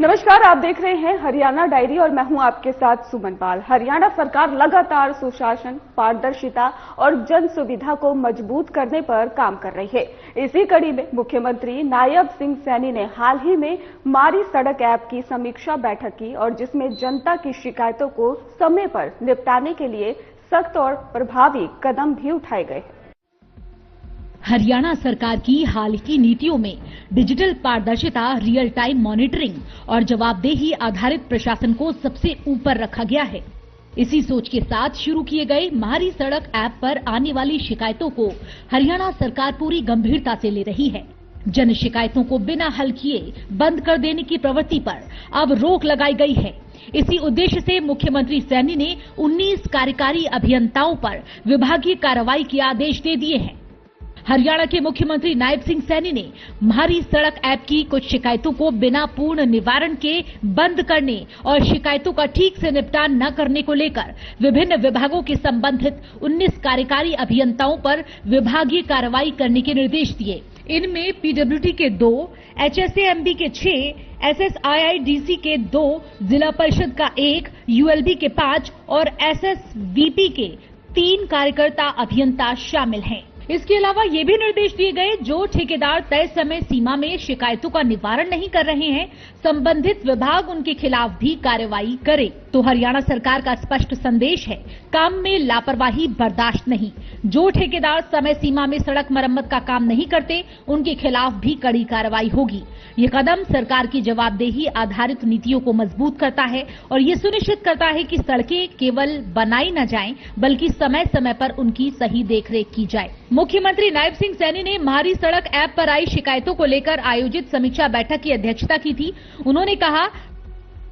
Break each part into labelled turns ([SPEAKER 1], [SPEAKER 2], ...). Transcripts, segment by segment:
[SPEAKER 1] नमस्कार, आप देख रहे हैं हरियाणा डायरी और मैं हूं आपके साथ सुमन पाल। हरियाणा सरकार लगातार सुशासन, पारदर्शिता और जन सुविधा को मजबूत करने पर काम कर रही है। इसी कड़ी में मुख्यमंत्री नायब सिंह सैनी ने हाल ही में मारी सड़क ऐप की समीक्षा बैठक की और जिसमें जनता की शिकायतों को समय पर निपटाने के लिए सख्त और प्रभावी कदम भी उठाए गए।
[SPEAKER 2] हरियाणा सरकार की हाल की नीतियों में डिजिटल पारदर्शिता, रियल टाइम मॉनिटरिंग और जवाबदेही आधारित प्रशासन को सबसे ऊपर रखा गया है। इसी सोच के साथ शुरू किए गए मारी सड़क ऐप पर आने वाली शिकायतों को हरियाणा सरकार पूरी गंभीरता से ले रही है। जन शिकायतों को बिना हल किए बंद कर देने की प्रवृत्ति पर अब रोक लगाई गई है। इसी उद्देश्य से मुख्यमंत्री सैनी ने 19 कार्यकारी अभियंताओं पर विभागीय कार्रवाई के आदेश दे दिए हैं। हरियाणा के मुख्यमंत्री नायब सिंह सैनी ने मारी सड़क ऐप की कुछ शिकायतों को बिना पूर्ण निवारण के बंद करने और शिकायतों का ठीक से निपटान न करने को लेकर विभिन्न विभागों के संबंधित 19 कार्यकारी अभियंताओं पर विभागीय कार्रवाई करने के निर्देश दिए। इनमें पीडब्ल्यूडी के 2, एचएसएएमबी के 6, एसएसआईआईडीसी के 2, जिला परिषद का 1, यूएलबी के 5 और एसएसवीपी के 3 कार्यकर्ता अभियंता शामिल हैं। इसके अलावा ये भी निर्देश दिए गए, जो ठेकेदार तय समय सीमा में शिकायतों का निवारण नहीं कर रहे हैं, संबंधित विभाग उनके खिलाफ भी कार्रवाई करे। तो हरियाणा सरकार का स्पष्ट संदेश है, काम में लापरवाही बर्दाश्त नहीं। जो ठेकेदार समय सीमा में सड़क मरम्मत का काम नहीं करते, उनके खिलाफ भी कड़ी कार्रवाई होगी। ये कदम सरकार की जवाबदेही आधारित नीतियों को मजबूत करता है और ये सुनिश्चित करता है कि सड़कें केवल बनाई न जाएं, बल्कि समय समय पर उनकी सही देखरेख की जाए। मुख्यमंत्री नायब सिंह सैनी ने मारी सड़क ऐप पर आई शिकायतों को लेकर आयोजित समीक्षा बैठक की अध्यक्षता की थी। उन्होंने कहा,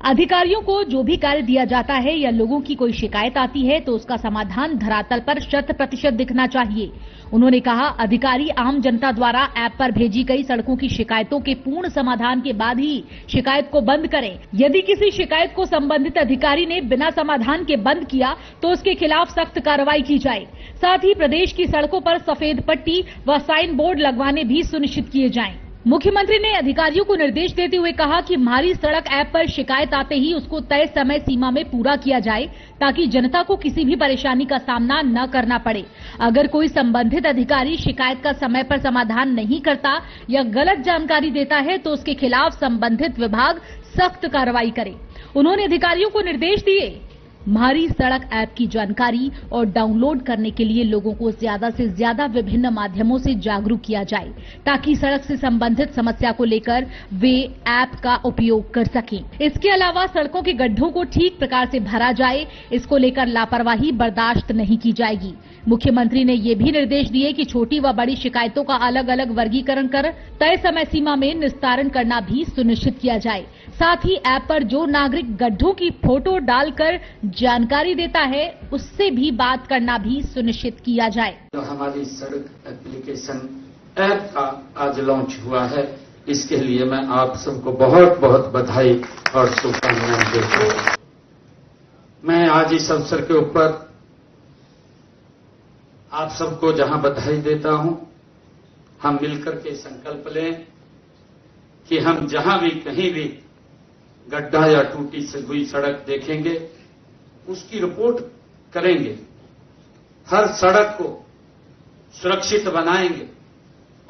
[SPEAKER 2] अधिकारियों को जो भी कार्य दिया जाता है या लोगों की कोई शिकायत आती है तो उसका समाधान धरातल पर 100% दिखना चाहिए। उन्होंने कहा, अधिकारी आम जनता द्वारा ऐप पर भेजी गई सड़कों की शिकायतों के पूर्ण समाधान के बाद ही शिकायत को बंद करें। यदि किसी शिकायत को संबंधित अधिकारी ने बिना समाधान के बंद किया तो उसके खिलाफ सख्त कार्रवाई की जाए। साथ ही प्रदेश की सड़कों पर सफेद पट्टी व साइन बोर्ड लगवाने भी सुनिश्चित किए जाएं। मुख्यमंत्री ने अधिकारियों को निर्देश देते हुए कहा कि मारी सड़क ऐप पर शिकायत आते ही उसको तय समय सीमा में पूरा किया जाए, ताकि जनता को किसी भी परेशानी का सामना न करना पड़े। अगर कोई संबंधित अधिकारी शिकायत का समय पर समाधान नहीं करता या गलत जानकारी देता है तो उसके खिलाफ संबंधित विभाग सख्त कार्रवाई करे। उन्होंने अधिकारियों को निर्देश दिए, मारी सड़क ऐप की जानकारी और डाउनलोड करने के लिए लोगों को ज्यादा से ज्यादा विभिन्न माध्यमों से जागरूक किया जाए, ताकि सड़क से संबंधित समस्या को लेकर वे ऐप का उपयोग कर सकें। इसके अलावा सड़कों के गड्ढों को ठीक प्रकार से भरा जाए, इसको लेकर लापरवाही बर्दाश्त नहीं की जाएगी। मुख्यमंत्री ने ये भी निर्देश दिए कि छोटी व बड़ी शिकायतों का अलग अलग वर्गीकरण कर तय समय सीमा में निस्तारण करना भी सुनिश्चित किया जाए। साथ ही ऐप पर जो नागरिक गड्ढों की फोटो डालकर जानकारी देता है, उससे भी बात करना भी सुनिश्चित किया जाए।
[SPEAKER 3] जो हमारी सड़क एप्लीकेशन ऐप का आज लॉन्च हुआ है, इसके लिए मैं आप सबको बहुत बहुत बधाई और शुभकामनाएं देता हूं। मैं आज इस अवसर के ऊपर आप सबको जहां बधाई देता हूं, हम मिलकर के संकल्प लें कि हम जहां भी कहीं भी गड्ढा या टूटी से हुई सड़क देखेंगे, उसकी रिपोर्ट करेंगे, हर सड़क को सुरक्षित बनाएंगे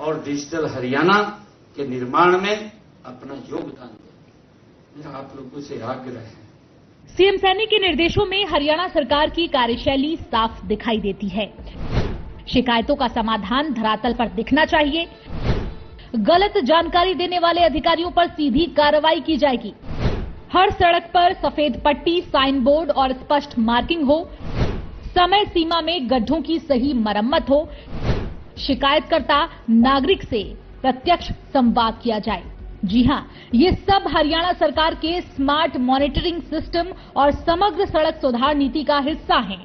[SPEAKER 3] और डिजिटल हरियाणा के निर्माण में अपना योगदान देंगे। मेरा आप लोगों से आग्रह है।
[SPEAKER 2] सीएम सैनी के निर्देशों में हरियाणा सरकार की कार्यशैली साफ दिखाई देती है। शिकायतों का समाधान धरातल पर दिखना चाहिए। गलत जानकारी देने वाले अधिकारियों पर सीधी कार्रवाई की जाएगी। हर सड़क पर सफेद पट्टी, साइन बोर्ड और स्पष्ट मार्किंग हो। समय सीमा में गड्ढों की सही मरम्मत हो। शिकायतकर्ता नागरिक से प्रत्यक्ष संवाद किया जाए। जी हां, ये सब हरियाणा सरकार के स्मार्ट मॉनिटरिंग सिस्टम और समग्र सड़क सुधार नीति का हिस्सा हैं।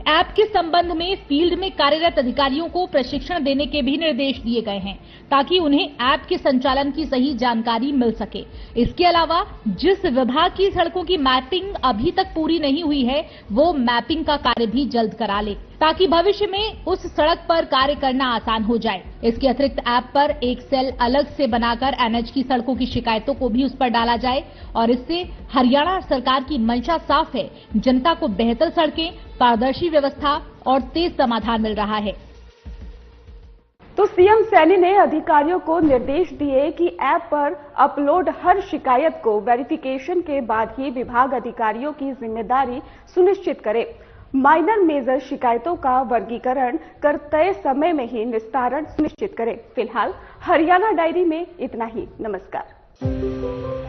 [SPEAKER 2] ऐप के संबंध में फील्ड में कार्यरत अधिकारियों को प्रशिक्षण देने के भी निर्देश दिए गए हैं ताकि उन्हें ऐप के संचालन की सही जानकारी मिल सके। इसके अलावा जिस विभाग की सड़कों की मैपिंग अभी तक पूरी नहीं हुई है वो मैपिंग का कार्य भी जल्द करा ले ताकि भविष्य में उस सड़क पर कार्य करना आसान हो जाए। इसके अतिरिक्त ऐप पर एक सेल अलग से बनाकर एनएच की सड़कों की शिकायतों को भी उस पर डाला जाए और इससे हरियाणा सरकार की मंशा साफ है, जनता को बेहतर सड़कें, पारदर्शी व्यवस्था और तेज समाधान मिल रहा है।
[SPEAKER 1] तो सीएम सैनी ने अधिकारियों को निर्देश दिए कि ऐप पर अपलोड हर शिकायत को वेरिफिकेशन के बाद ही विभाग अधिकारियों की जिम्मेदारी सुनिश्चित करे। माइनर मेजर शिकायतों का वर्गीकरण कर तय समय में ही निस्तारण सुनिश्चित करें। फिलहाल हरियाणा डायरी में इतना ही। नमस्कार।